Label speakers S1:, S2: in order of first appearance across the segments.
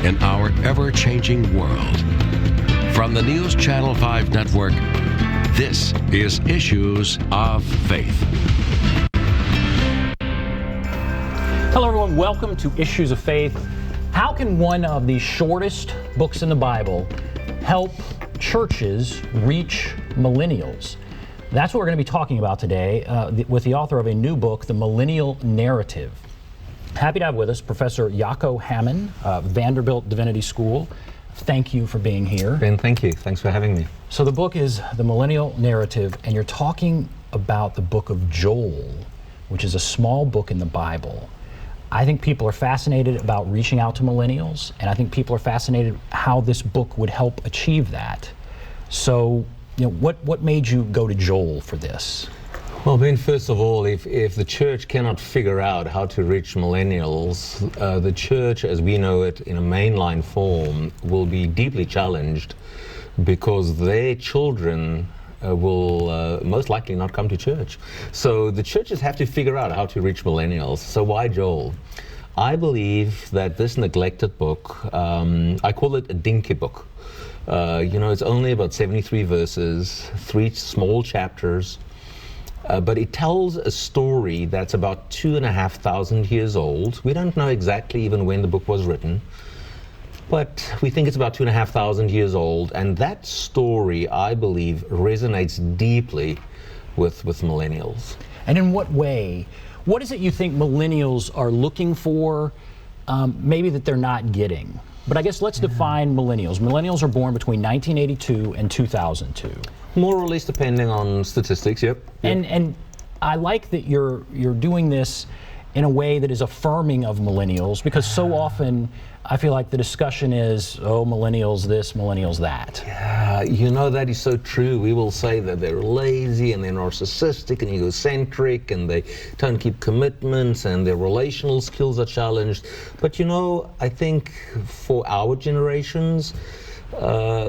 S1: in our ever-changing world. From the NewsChannel 5 network, this is Issues of Faith.
S2: Hello everyone, welcome to Issues of Faith. How can one of the shortest books in the Bible help churches reach millennials? That's what we're going to be talking about today with the author of a new book, The Millennial Narrative. Happy to have with us Professor Jacco Hamman, Vanderbilt Divinity School. Thank you for being here.
S3: Ben, thank you. Thanks for having me.
S2: So the book is The Millennial Narrative, and you're talking about the book of Joel, which is a small book in the Bible. I think people are fascinated about reaching out to millennials, and I think people are fascinated how this book would help achieve that. So, what made you go to Joel for this?
S3: Well, Ben, first of all, if the church cannot figure out how to reach millennials, the church as we know it in a mainline form will be deeply challenged because their children will most likely not come to church. So the churches have to figure out how to reach millennials. So why Joel? I believe that this neglected book, I call it a dinky book. It's only about 73 verses, 3 small chapters. But it tells a story that's about 2,500 years old. We don't know exactly even when the book was written, but we think it's about 2,500 years old. And that story, I believe, resonates deeply with millennials.
S2: And in what way? What is it you think millennials are looking for, maybe that they're not getting? But I guess let's define millennials. Millennials are born between 1982 and 2002.
S3: More or less, depending on statistics. Yep.
S2: And I like that you're doing this in a way that is affirming of millennials, because so often I feel like the discussion is, oh, millennials this, millennials that.
S3: Yeah, that is so true. We will say that they're lazy and they're narcissistic and egocentric and they don't keep commitments and their relational skills are challenged. But I think for our generations,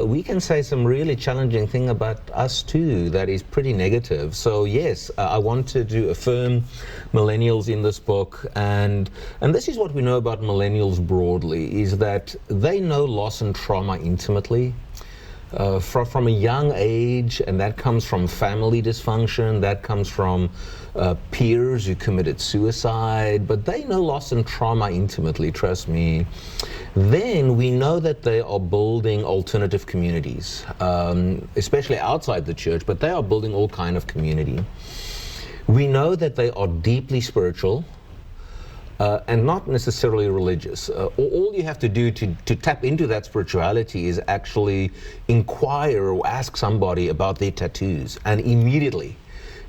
S3: we can say some really challenging thing about us too that is pretty negative. So yes, I wanted to affirm millennials in this book, and this is what we know about millennials broadly, is that they know loss and trauma intimately. From a young age, and that comes from family dysfunction, that comes from peers who committed suicide, but they know loss and trauma intimately, trust me. Then we know that they are building alternative communities, especially outside the church, but they are building all kind of community. We know that they are deeply spiritual, and not necessarily religious. All you have to do to tap into that spirituality is actually inquire or ask somebody about their tattoos, and immediately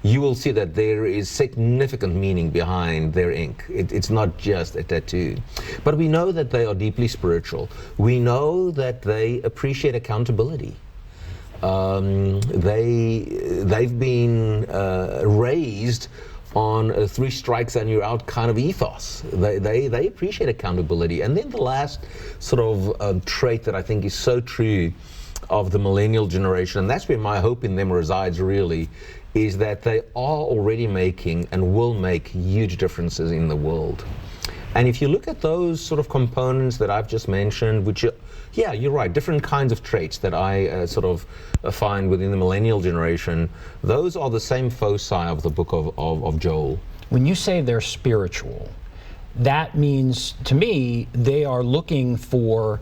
S3: you will see that there is significant meaning behind their ink. It's not just a tattoo. But we know that they are deeply spiritual. We know that they appreciate accountability. They've been raised on 3 strikes and you're out kind of ethos. They appreciate accountability. And then the last sort of trait that I think is so true of the millennial generation, and that's where my hope in them resides really, is that they are already making and will make huge differences in the world. And if you look at those sort of components that I've just mentioned, which you're right, different kinds of traits that I find within the millennial generation, those are the same foci of the book of Joel.
S2: When you say they're spiritual, that means, to me, they are looking for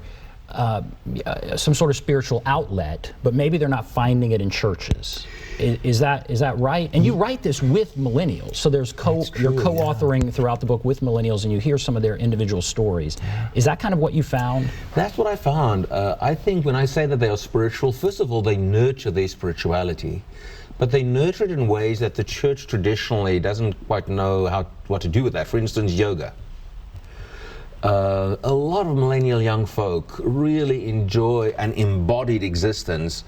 S2: some sort of spiritual outlet, but maybe they're not finding it in churches. Is that right? And you write this with millennials, so you're co-authoring throughout the book with millennials, and you hear some of their individual stories. Is that kind of what you found?
S3: That's what I found. I think when I say that they are spiritual, first of all, they nurture their spirituality, but they nurture it in ways that the church traditionally doesn't quite know what to do with that. For instance, yoga. A lot of millennial young folk really enjoy an embodied existence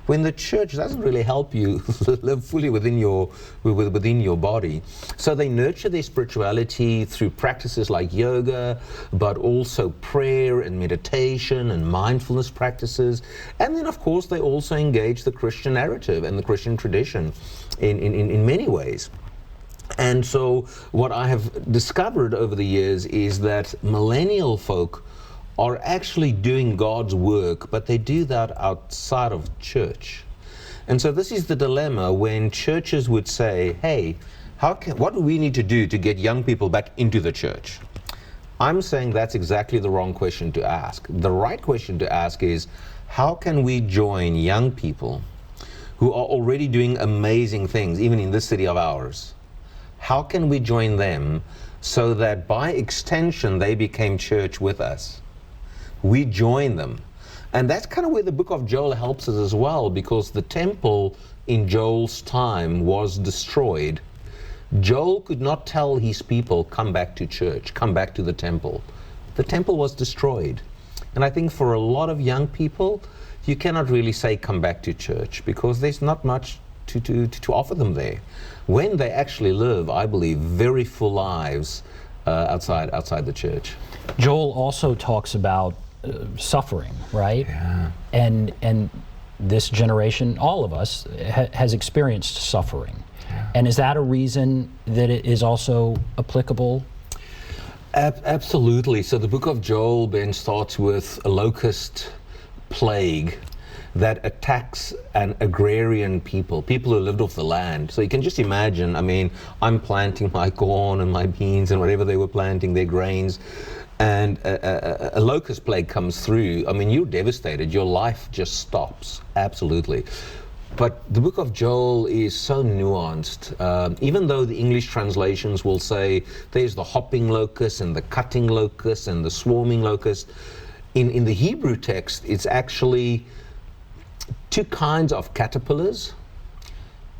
S3: when the church doesn't really help you live fully within your body. So they nurture their spirituality through practices like yoga, but also prayer and meditation and mindfulness practices. And then, of course, they also engage the Christian narrative and the Christian tradition in many ways. And so what I have discovered over the years is that millennial folk are actually doing God's work, but they do that outside of church. And so this is the dilemma when churches would say, hey, what do we need to do to get young people back into the church? I'm saying that's exactly the wrong question to ask. The right question to ask is, how can we join young people who are already doing amazing things, even in this city of ours? How can we join them so that by extension they became church with us? We join them. And that's kind of where the book of Joel helps us as well, because the temple in Joel's time was destroyed. Joel could not tell his people, come back to church, come back to the temple. The temple was destroyed. And I think for a lot of young people, you cannot really say come back to church because there's not much to offer them there. When they actually live, I believe, very full lives outside the church.
S2: Joel also talks about suffering, right?
S3: Yeah.
S2: And this generation, all of us, has experienced suffering.
S3: Yeah.
S2: And is that a reason that it is also applicable?
S3: Absolutely. So the book of Joel, Ben, starts with a locust plague that attacks an agrarian people who lived off the land. So you can just imagine, I mean, I'm planting my corn and my beans and whatever they were planting, their grains, and a locust plague comes through. I mean, you're devastated. Your life just stops. Absolutely. But the book of Joel is so nuanced. Even though the English translations will say there's the hopping locust and the cutting locust and the swarming locust, in the Hebrew text, it's actually two kinds of caterpillars.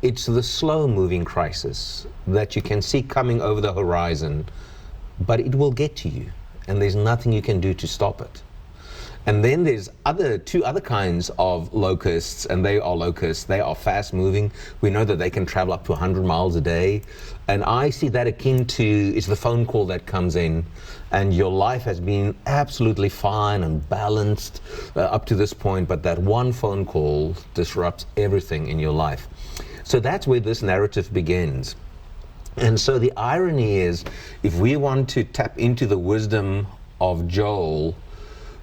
S3: It's the slow-moving crisis that you can see coming over the horizon, but it will get to you, and there's nothing you can do to stop it. And then there's two other kinds of locusts, and they are locusts. They are fast-moving. We know that they can travel up to 100 miles a day. And I see that akin to, it's the phone call that comes in, and your life has been absolutely fine and balanced up to this point, but that one phone call disrupts everything in your life. So that's where this narrative begins. And so the irony is, if we want to tap into the wisdom of Joel,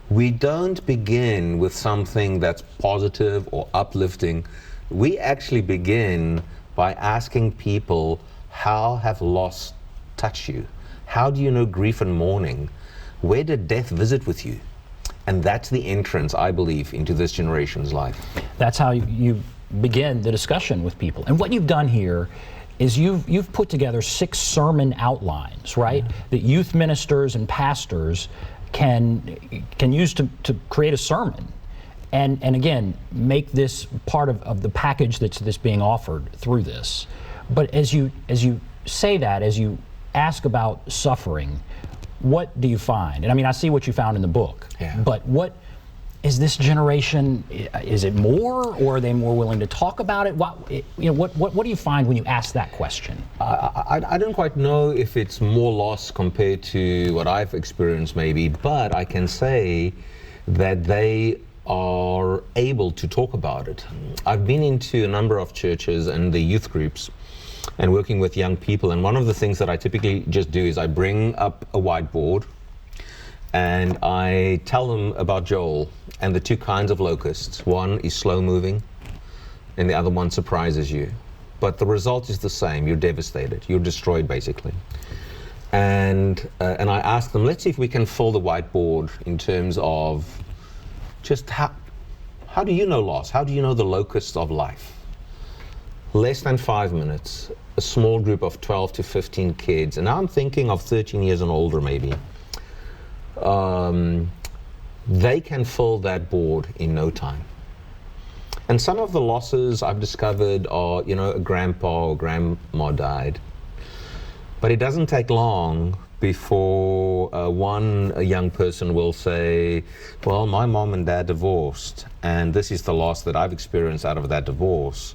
S3: we don't begin with something that's positive or uplifting. We actually begin by asking people, how have loss touched you? How do you know grief and mourning? Where did death visit with you? And that's the entrance, I believe, into this generation's life.
S2: That's how you begin the discussion with people. And what you've done here is you've put together 6 sermon outlines, right? Yeah. That youth ministers and pastors can use to create a sermon, and again make this part of the package that's being offered through this. But as you say that, as you ask about suffering, what do you find? And I mean, I see what you found in the book, yeah. But what is this generation? Is it more, or are they more willing to talk about it? What do you find when you ask that question?
S3: I don't quite know if it's more loss compared to what I've experienced, maybe, but I can say that they are able to talk about it. I've been into a number of churches and the youth groups and working with young people, and one of the things that I typically just do is I bring up a whiteboard and I tell them about Joel and the 2 kinds of locusts. One is slow moving and the other one surprises you. But the result is the same. You're devastated. You're destroyed, basically. And I ask them, let's see if we can fill the whiteboard in terms of just how do you know loss? How do you know the locusts of life? Less than 5 minutes, a small group of 12 to 15 kids, and now I'm thinking of 13 years and older maybe. They can fill that board in no time. And some of the losses I've discovered are, a grandpa or grandma died. But it doesn't take long before a young person will say, well, my mom and dad divorced, and this is the loss that I've experienced out of that divorce.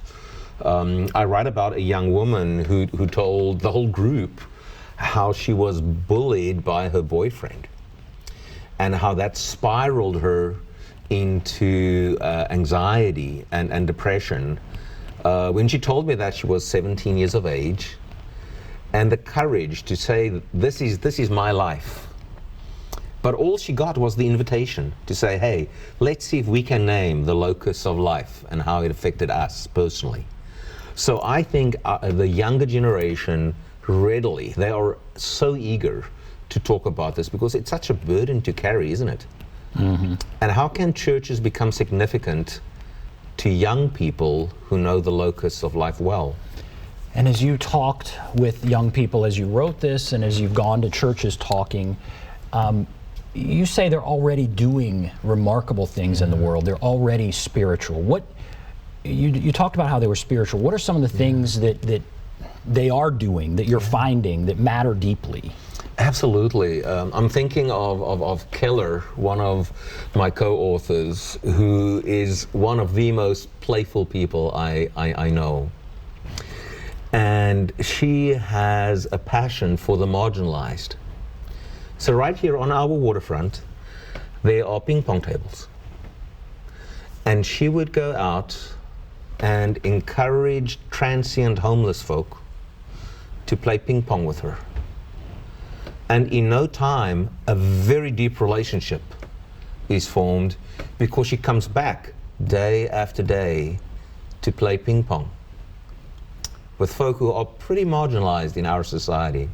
S3: I write about a young woman who told the whole group how she was bullied by her boyfriend, and how that spiraled her into anxiety and depression. When she told me that, she was 17 years of age, and the courage to say, this is my life. But all she got was the invitation to say, hey, let's see if we can name the locus of life and how it affected us personally. So I think the younger generation readily, they are so eager to talk about this because it's such a burden to carry, isn't it? Mm-hmm. And how can churches become significant to young people who know the locus of life well?
S2: And as you talked with young people, as you wrote this, and as you've gone to churches talking, you say they're already doing remarkable things in the world. They're already spiritual. What you talked about how they were spiritual. What are some of the things that they are doing, that you're finding, that matter deeply?
S3: Absolutely. I'm thinking of Keller, one of my co-authors, who is one of the most playful people I know. And she has a passion for the marginalized. So right here on our waterfront, there are ping pong tables. And she would go out and encourage transient homeless folk to play ping pong with her. And in no time, a very deep relationship is formed because she comes back day after day to play ping pong with folk who are pretty marginalized in our society.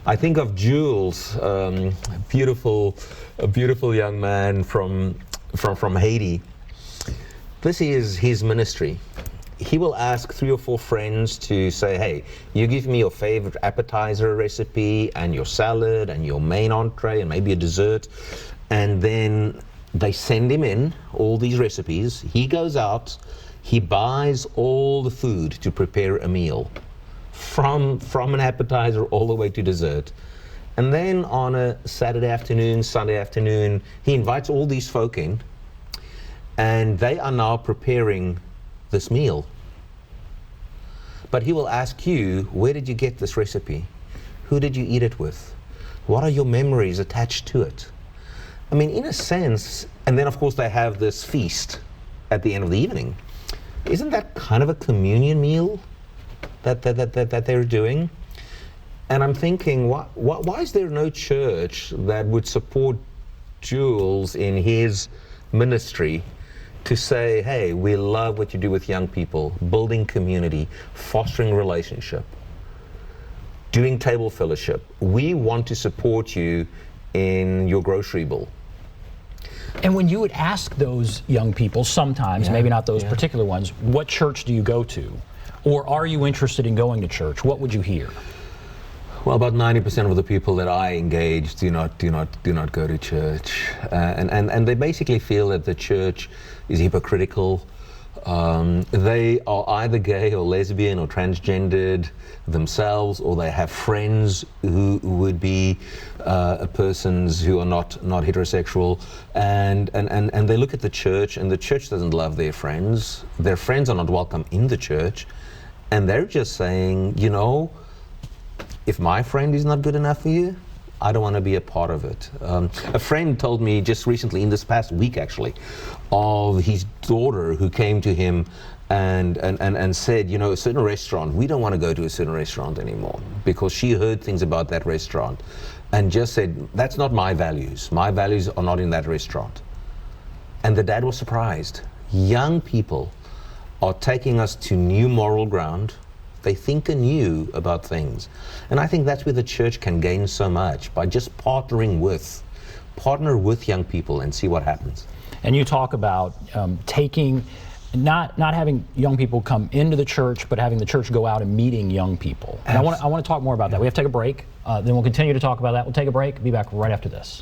S3: I think of Jules, a beautiful young man from Haiti. This is his ministry. He will ask 3 or 4 friends to say, hey, you give me your favorite appetizer recipe and your salad and your main entree and maybe a dessert. And then they send him in all these recipes. He goes out, he buys all the food to prepare a meal, from an appetizer all the way to dessert. And then on a Saturday afternoon, Sunday afternoon, he invites all these folk in, and they are now preparing this meal. But he will ask you, where did you get this recipe? Who did you eat it with? What are your memories attached to it? I mean, in a sense, and then of course they have this feast at the end of the evening. Isn't that kind of a communion meal that they're doing? And I'm thinking, why is there no church that would support Jules in his ministry to say, hey, we love what you do with young people, building community, fostering relationship, doing table fellowship. We want to support you in your grocery bill.
S2: And when you would ask those young people, sometimes, maybe not those particular ones, what church do you go to? Or are you interested in going to church? What would you hear?
S3: Well, about 90% of the people that I engage do not go to church, and they basically feel that the church is hypocritical. They are either gay or lesbian or transgendered themselves, or they have friends who would be persons who are not heterosexual, and they look at the church, and the church doesn't love their friends. Their friends are not welcome in the church, and they're just saying, you know, if my friend is not good enough for you, I don't want to be a part of it. A friend told me just recently, in this past week actually, of his daughter who came to him and said, you know, a certain restaurant, we don't want to go to a certain restaurant anymore because she heard things about that restaurant and just said, that's not my values. My values are not in that restaurant. And the dad was surprised. Young people are taking us to new moral ground. They think anew about things. And I think that's where the church can gain so much, by just partner with young people and see what happens.
S2: And you talk about not having young people come into the church, but having the church go out and meeting young people. And I want to talk more about that. We have to take a break, then we'll continue to talk about that. We'll take a break, be back right after this.